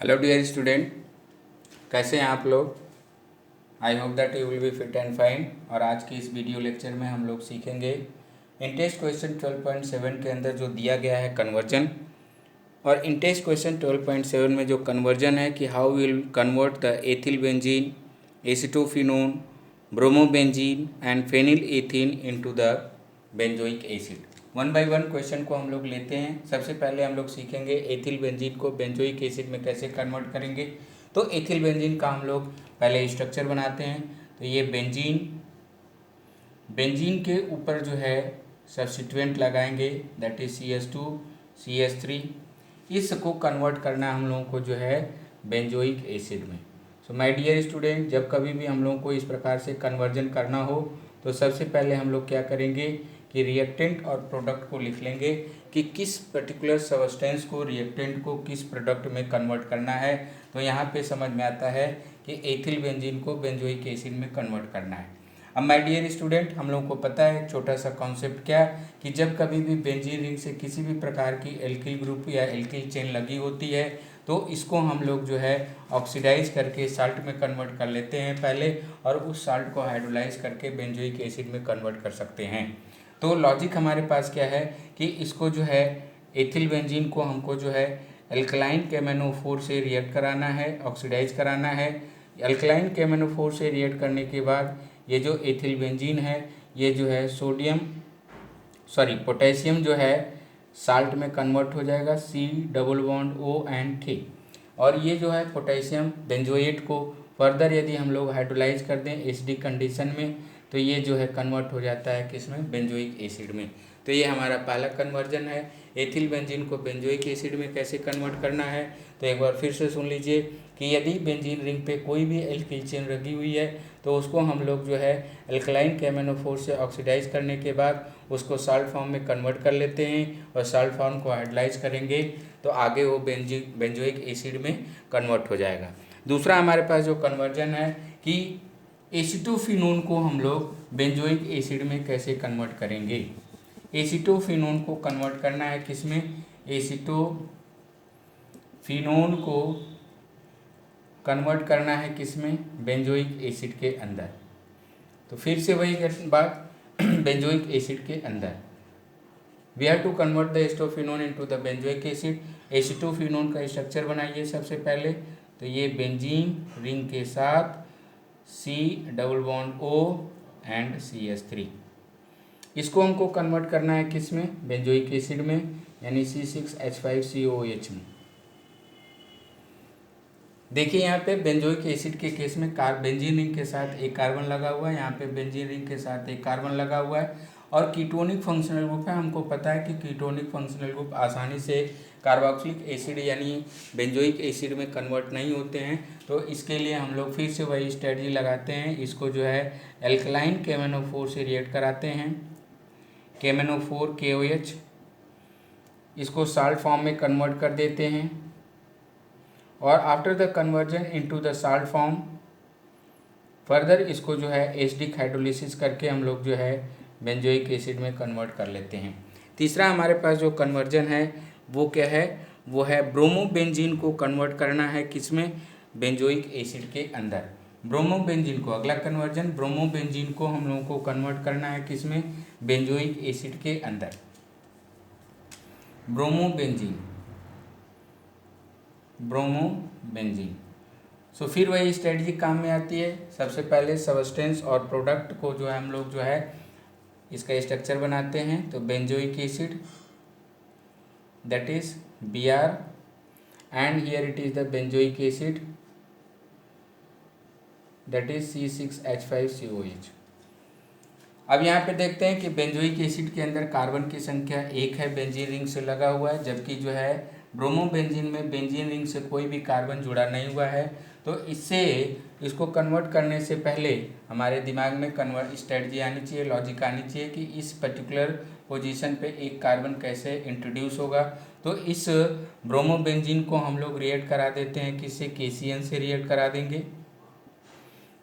Hello dear student, कैसे हैं आप लोग। I hope that you will be fit and fine. और आज के इस वीडियो लेक्चर में हम लोग सीखेंगे इन टेस्ट क्वेश्चन 12.7 के अंदर जो दिया गया है कन्वर्जन। और इन टेस्ट क्वेश्चन 12.7 में जो कन्वर्जन है कि how will convert the ethyl benzene, acetophenone, bromobenzene and phenyl ethene into the benzoic acid. One by one question को हम लोग लेते हैं। सबसे पहले हम लोग सीखेंगे एथिल बेंजीन को बेंजोइक एसिड में कैसे कन्वर्ट करेंगे। तो एथिल बेंजीन का हम लोग पहले स्ट्रक्चर बनाते हैं। तो ये बेंजीन के ऊपर जो है सब्स्टिट्यूएंट लगाएंगे, दैट इज CH2 CH3। इसको कन्वर्ट करना हम लोगों को जो है बेंजोइक एसिड में। सो माय डियर स्टूडेंट, जब कभी भी हम लोगों को इस प्रकार से कन्वर्जन करना हो तो सबसे पहले हम लोग क्या करेंगे कि रिएक्टेंट और प्रोडक्ट को लिख लेंगे कि किस पर्टिकुलर सब्सटेंस को, रिएक्टेंट को किस प्रोडक्ट में कन्वर्ट करना है। तो यहाँ पे समझ में आता है कि एथिल बेंजीन को बेंजोइक एसिड में कन्वर्ट करना है। अब माय डियर स्टूडेंट, हम लोगों को पता है एक छोटा सा कॉन्सेप्ट क्या कि जब कभी भी बेंजीन रिंग से किसी भी प्रकार की एल्किल ग्रुप या एल्किल चेन लगी होती है तो इसको हम लोग जो है ऑक्सीडाइज करके साल्ट में कन्वर्ट कर लेते हैं पहले, और उस साल्ट को हाइड्रोलाइज करके बेंजोइक एसिड में कन्वर्ट कर सकते हैं। तो लॉजिक हमारे पास क्या है कि इसको जो है एथिल बेंजीन को हमको जो है एल्कलाइन KMnO4 से रिएक्ट कराना है, ऑक्सीडाइज कराना है। एल्कलाइन KMnO4 से रिएक्ट करने के बाद ये जो एथिल बेंजीन है ये जो है पोटेशियम जो है साल्ट में कन्वर्ट हो जाएगा, C+O और ये जो है पोटेशियम बेंजोएट को फर्दर यदि हम लोग हाइड्रोलाइज कर दें HD कंडीशन में तो ये जो है कन्वर्ट हो जाता है किसमें, बेंजोइक एसिड में। तो ये हमारा पहला कन्वर्जन है। एथिल बेंजीन को बेंजोइक एसिड में कैसे कन्वर्ट करना है तो एक बार फिर से सुन लीजिए कि यदि बेंजीन रिंग पे कोई भी एल्किल चेन लगी हुई है तो उसको हम लोग जो है एल्कलाइन KMnO4 से ऑक्सीडाइज करने के बाद उसको साल्ट फॉर्म में कन्वर्ट कर लेते हैं और साल्ट फॉर्म को हाइड्रोलाइज करेंगे तो आगे वो बेंजोइक एसिड में कन्वर्ट हो जाएगा। दूसरा हमारे पास जो कन्वर्जन है कि एसिटोफिनोन को हम लोग बेंजोइक एसिड में कैसे कन्वर्ट करेंगे। एसिटोफिनोन को कन्वर्ट करना है किसमें, एसिटोफिनोन को कन्वर्ट करना है किसमें, बेंजोइक एसिड के अंदर। तो फिर से वही बात बेंजोइक एसिड के अंदर we have to convert the acetophenone into the benzoic acid. Acetophenone का स्ट्रक्चर बनाइए सबसे पहले। तो ये बेंजीन रिंग के साथ C+O एंड CH3, इसको हमको कन्वर्ट करना है किस में, बेंजोइक एसिड में, यानी C6H5COOH में। देखिए यहाँ पे बेंजोइक एसिड के केस में बेंजीन रिंग के साथ एक कार्बन लगा हुआ है, यहाँ पे बेंजीन रिंग के साथ एक कार्बन लगा हुआ है और कीटोनिक फंक्शनल ग्रुप है। हमको पता है कि कीटोनिक फंक्शनल ग्रुप आसानी से कार्बोक्सिलिक एसिड यानी बेंजोइक एसिड में कन्वर्ट नहीं होते हैं। तो इसके लिए हम लोग फिर से वही स्ट्रेटजी लगाते हैं, इसको जो है एल्कलाइन KMnO4 से रिएक्ट कराते हैं, KMnO4 KOH, इसको साल्ट फॉर्म में कन्वर्ट कर देते हैं और after the conversion into the salt form further इसको जो है HD हाइड्रोलिसिस करके हम लोग जो है बेंजोइक एसिड में कन्वर्ट कर लेते हैं। तीसरा हमारे पास जो कन्वर्जन है वो क्या है, वो है ब्रोमोबेंजीन को कन्वर्ट करना है किसमें, बेंजोइक एसिड के अंदर। ब्रोमोबेंजीन को, अगला कन्वर्जन ब्रोमोबेंजीन को हम लोगों को कन्वर्ट करना है किसमें, बेंजोइक एसिड के अंदर। ब्रोमोबेंजीन सो फिर वही स्ट्रेटजी काम में आती है। सबसे पहले सब्सटेंस और प्रोडक्ट को जो है हम लोग जो है इसका स्ट्रक्चर बनाते हैं। तो benzoic acid that is Br and here it is the benzoic acid that is C6H5COH। अब यहाँ पे देखते हैं कि बेंजोइक एसिड के अंदर कार्बन की संख्या 1 है, बेंजीन रिंग से लगा हुआ है, जबकि जो है ब्रोमोबेंजीन में बेंजीन रिंग से कोई भी कार्बन जुड़ा नहीं हुआ है। तो इसको कन्वर्ट करने से पहले हमारे दिमाग में स्ट्रेटजी आनी चाहिए, लॉजिक आनी चाहिए कि इस पर्टिकुलर पोजीशन पे एक कार्बन कैसे इंट्रोड्यूस होगा। तो इस ब्रोमोबेंजीन को हम लोग रिएक्ट करा देते हैं किससे, KCN से रिएक्ट करा देंगे।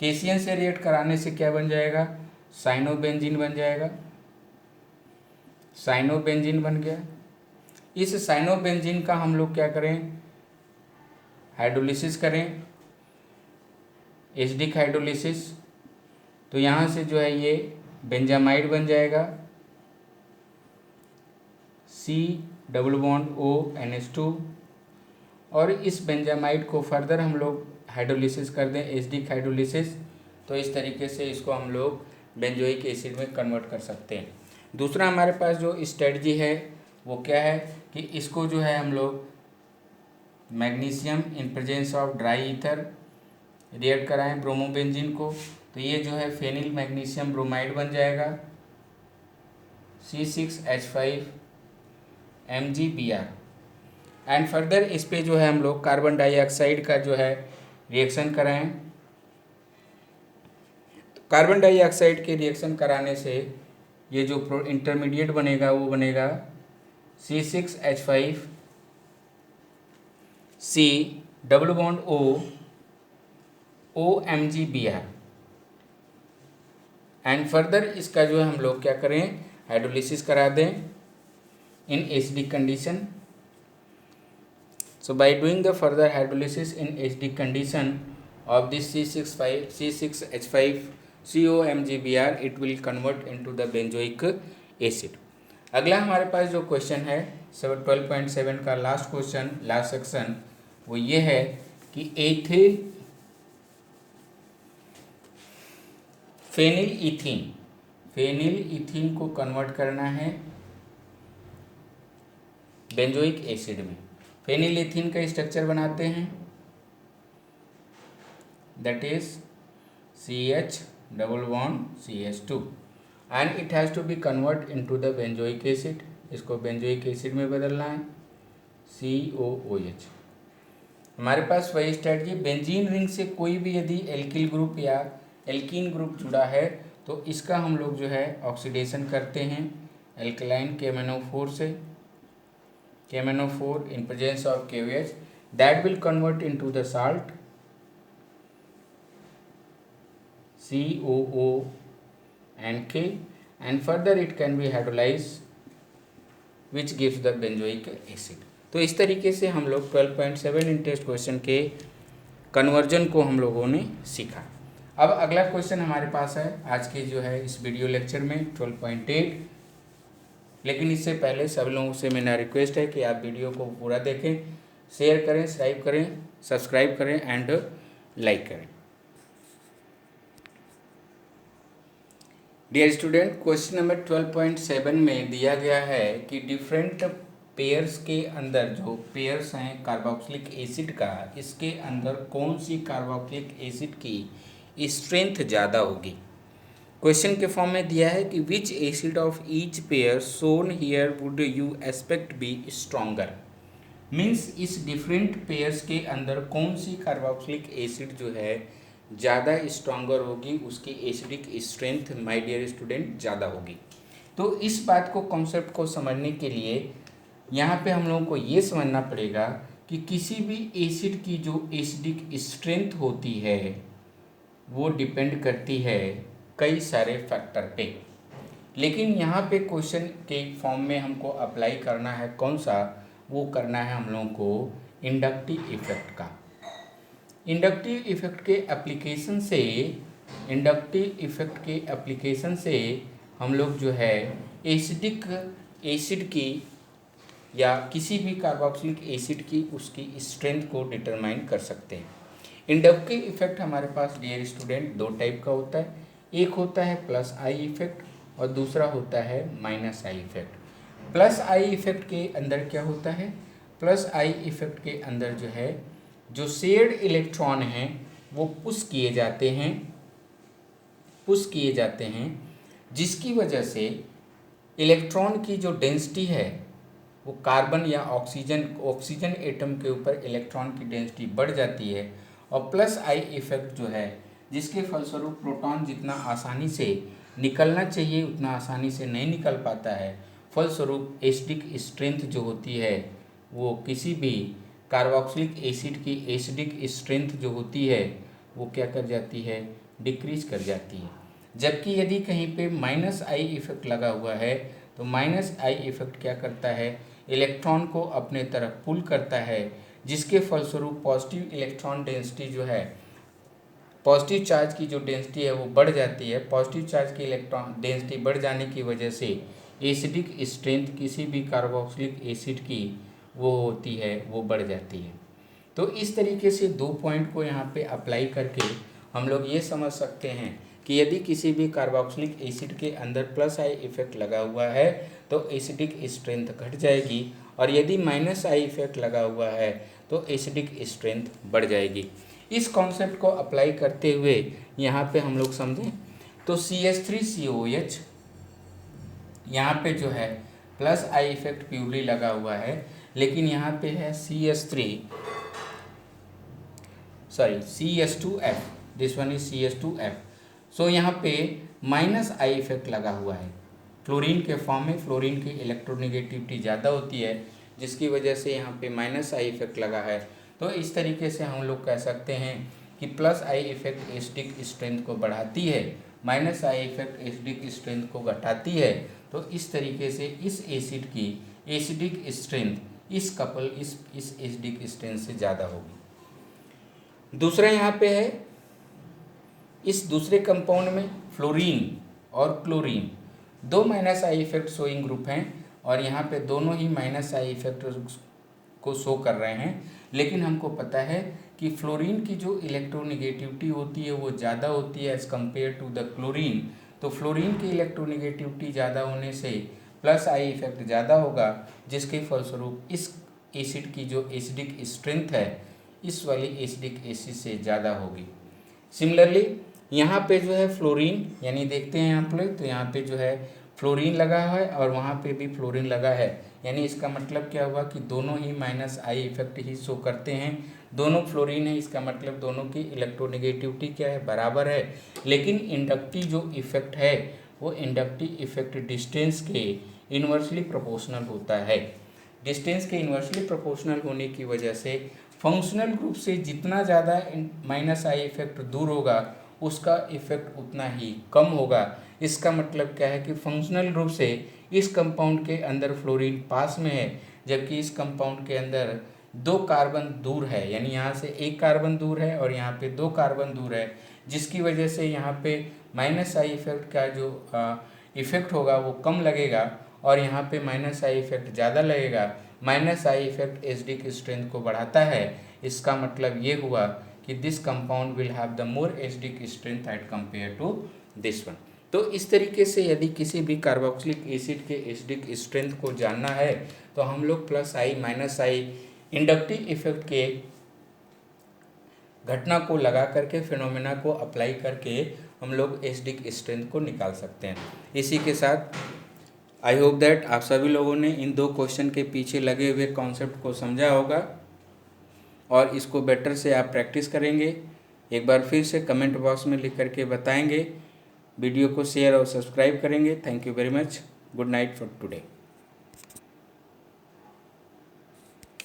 KCN से रिएक्ट कराने से क्या बन जाएगा, साइनोबेंजीन बन जाएगा। साइनोबेंजीन बन गया। इस साइनोबेंजीन का हम लोग क्या करें, हाइड्रोलिसिस करें, एसिडिक हाइड्रोलिसिस, तो यहाँ से जो है ये बेंजामाइड बन जाएगा, C डबल बॉन्ड ONH2, और इस बेंजामाइड को फर्दर हम लोग हाइड्रोलिसिस कर दें, एसिडिक हाइड्रोलिसिस, तो इस तरीके से इसको हम लोग बेंजोइक एसिड में कन्वर्ट कर सकते हैं। दूसरा हमारे पास जो स्ट्रेटजी है वो क्या है कि इसको जो है हम लोग magnesium in presence of dry ether react कराएं ब्रोमोबेंजीन को, तो ये जो है फेनिल मैग्नीशियम ब्रोमाइड बन जाएगा, C6H5 MgBr। एंड फर्दर इस पे जो है हम लोग कार्बन डाइऑक्साइड का जो है रिएक्शन कराएं, तो कार्बन डाइऑक्साइड के रिएक्शन कराने से ये जो इंटरमीडिएट बनेगा वो बनेगा C6H5 C double bond OMgBr। And further इसका जो है हम लोग क्या करें, हाइड्रोलिसिस करा दें in acidic condition. So by doing the further hydrolysis in acidic condition of this C6H5 COMgBr, it will convert into the benzoic acid। अगला हमारे पास जो क्वेश्चन है 12.7 का लास्ट क्वेश्चन, लास्ट सेक्शन, वो ये है कि फेनिल इथीन को कन्वर्ट करना है बेंजोइक एसिड में। फेनिल इथीन का स्ट्रक्चर बनाते हैं, that is CH double bond CH2 and it has to be convert into the benzoic acid. इसको बेंजोइक एसिड में बदलना है, COOH। हमारे पास वही स्ट्रेटजी, बेंजीन रिंग से कोई भी यदि एल्किल ग्रुप या एल्कीन ग्रुप जुड़ा है तो इसका हम लोग जो है ऑक्सीडेशन करते हैं एल्कलाइन KMnO4 से, KMnO4 in presence of KOH, that will convert into the salt COO and K, and further it can be hydrolyzed which gives the benzoic acid। तो इस तरीके से हम लोग 12.7 इन टेस्ट क्वेश्चन के कन्वर्जन को हम लोगों ने सीखा। अब अगला क्वेश्चन हमारे पास है आज के जो है इस वीडियो लेक्चर में 12.8। लेकिन इससे पहले सब लोगों से मेरा रिक्वेस्ट है कि आप वीडियो को पूरा देखें, शेयर करें, सब्सक्राइब करें एंड लाइक करें। डियर स्टूडेंट, क्वेश्चन नंबर 12.7 में दिया गया है कि डिफरेंट पेयर्स के अंदर जो पेयर्स हैं कार्बोक्सिलिक एसिड का, इसके अंदर कौन सी कार्बोक्सिलिक एसिड की स्ट्रेंथ ज़्यादा होगी। क्वेश्चन के फॉर्म में दिया है कि which acid of each pair shown here would you expect be stronger. Means इस डिफरेंट पेयर्स के अंदर कौन सी कार्बोक्सिलिक एसिड जो है ज़्यादा स्ट्रॉन्गर होगी, उसकी acidic strength my dear student ज़्यादा होगी। तो इस बात को, कॉन्सेप्ट को समझने के लिए यहाँ पे हम लोगों को ये समझना पड़ेगा कि किसी भी एसिड की जो एसिडिक स्ट्रेंथ होती है वो डिपेंड करती है कई सारे फैक्टर पे। लेकिन यहाँ पे क्वेश्चन के फॉर्म में हमको अप्लाई करना है कौन सा, वो करना है हम लोगों को इंडक्टिव इफेक्ट का। इंडक्टिव इफेक्ट के एप्लीकेशन से हम लोग जो है एसिडिक एसिड की या किसी भी कार्बोक्सिलिक एसिड की उसकी स्ट्रेंथ को डिटरमाइन कर सकते हैं। इंडक्टिव इफेक्ट हमारे पास डियर स्टूडेंट दो टाइप का होता है, एक होता है प्लस आई इफेक्ट और दूसरा होता है minus I effect. Plus I effect के अंदर क्या होता है, प्लस आई इफेक्ट के अंदर जो है जो शेयर्ड इलेक्ट्रॉन हैं वो पुश किए जाते हैं, जिसकी वजह से इलेक्ट्रॉन की जो डेंसिटी है वो कार्बन या ऑक्सीजन एटम के ऊपर इलेक्ट्रॉन की डेंसिटी बढ़ जाती है। और प्लस आई इफेक्ट जो है जिसके फलस्वरूप प्रोटॉन जितना आसानी से निकलना चाहिए उतना आसानी से नहीं निकल पाता है। फलस्वरूप एसिडिक स्ट्रेंथ जो होती है वो किसी भी कार्बोक्सिलिक एसिड की एसिडिक स्ट्रेंथ जो होती है वो क्या कर जाती है, डिक्रीज कर जाती है। जबकि यदि कहीं पे माइनस आई इफेक्ट लगा हुआ है तो माइनस आई इफेक्ट क्या करता है, इलेक्ट्रॉन को अपने तरफ पुल करता है, जिसके फलस्वरूप पॉजिटिव इलेक्ट्रॉन डेंसिटी जो है, पॉजिटिव चार्ज की जो डेंसिटी है वो बढ़ जाती है। पॉजिटिव चार्ज की इलेक्ट्रॉन डेंसिटी बढ़ जाने की वजह से एसिडिक स्ट्रेंथ किसी भी कार्बोक्सिलिक एसिड की वो होती है, वो बढ़ जाती है। तो इस तरीके से 2 पॉइंट को यहाँ पे अप्लाई करके हम लोग ये समझ सकते हैं कि यदि किसी भी कार्बोक्सिलिक एसिड के अंदर प्लस आई इफेक्ट लगा हुआ है तो एसिडिक स्ट्रेंथ घट जाएगी, और यदि माइनस आई इफेक्ट लगा हुआ है तो एसिडिक स्ट्रेंथ बढ़ जाएगी। इस कॉन्सेप्ट को अप्लाई करते हुए यहाँ पे हम लोग समझें तो CH3COH यहाँ पे जो है प्लस आई इफेक्ट प्यूरली लगा हुआ है, लेकिन यहाँ पे है CS2F, this one is CS2F। सो यहाँ पे माइनस आई इफेक्ट लगा हुआ है फ्लोरीन के फॉर्म में। फ्लोरीन की इलेक्ट्रोनेगेटिविटी ज़्यादा होती है, जिसकी वजह से यहाँ पे माइनस आई इफेक्ट लगा है। तो इस तरीके से हम लोग कह सकते हैं कि प्लस आई इफेक्ट एसिडिक स्ट्रेंथ को बढ़ाती है, minus I effect acidic strength को घटाती है। तो इस तरीके से इस एसिड की एसिडिक स्ट्रेंथ इस एसिडिक स्ट्रेंथ से ज़्यादा होगी। दूसरा यहाँ पे है, इस दूसरे कंपाउंड में फ्लोरीन और क्लोरीन दो minus I effect showing group हैं, और यहाँ पे दोनों ही माइनस आई इफेक्ट को शो कर रहे हैं। लेकिन हमको पता है कि फ्लोरीन की जो इलेक्ट्रोनेगेटिविटी होती है वो ज़्यादा होती है as compare to the chlorine. तो फ्लोरीन की इलेक्ट्रोनेगेटिविटी ज़्यादा होने से प्लस आई इफेक्ट ज़्यादा होगा, जिसके फलस्वरूप इस एसिड की जो एसिडिक स्ट्रेंथ है इस वाली एसिडिक एसिड से ज़्यादा होगी। सिमिलरली यहाँ पे जो है फ्लोरीन, यानी देखते हैं यहाँ पे तो यहाँ पे जो है फ्लोरीन लगा है और वहाँ पे भी फ्लोरीन लगा है, यानी इसका मतलब क्या हुआ कि दोनों ही माइनस आई इफेक्ट ही शो करते हैं। दोनों फ्लोरीन है, इसका मतलब दोनों की इलेक्ट्रोनेगेटिविटी क्या है, बराबर है। लेकिन इंडक्टिव जो इफेक्ट है वो इंडक्टिव इफेक्ट डिस्टेंस के इन्वर्सली प्रोपोर्शनल होता है। डिस्टेंस के इन्वर्सली प्रोपोर्शनल होने की वजह से फंक्शनल ग्रुप से जितना ज़्यादा माइनस आई इफेक्ट दूर होगा उसका इफेक्ट उतना ही कम होगा। इसका मतलब क्या है कि फंक्शनल ग्रुप से इस कंपाउंड के अंदर फ्लोरीन पास में है, जबकि इस कंपाउंड के अंदर 2 कार्बन दूर है, यानी यहाँ से 1 कार्बन दूर है और यहाँ पे 2 कार्बन दूर है, जिसकी वजह से यहाँ पे माइनस आई इफेक्ट का जो इफेक्ट होगा वो कम लगेगा, और यहाँ पे माइनस आई इफेक्ट ज़्यादा लगेगा। Minus I effect acidic strength को बढ़ाता है। इसका मतलब ये हुआ कि this compound will have the more acidic strength at compare to this one. तो इस तरीके से यदि किसी भी कार्बोक्सिलिक एसिड के एसिडिक स्ट्रेंथ को जानना है तो हम लोग plus I minus I inductive effect के घटना को लगा करके, फिनोमेना को अप्लाई करके हम लोग एसिडिक स्ट्रेंथ को निकाल सकते हैं। इसी के साथ आई होप दैट आप सभी लोगों ने इन 2 क्वेश्चन के पीछे लगे हुए कॉन्सेप्ट को समझा होगा और इसको बेटर से आप प्रैक्टिस करेंगे। एक बार फिर से कमेंट बॉक्स में लिख करके बताएंगे। वीडियो को शेयर और सब्सक्राइब करेंगे। Thank you very much. Good night for today.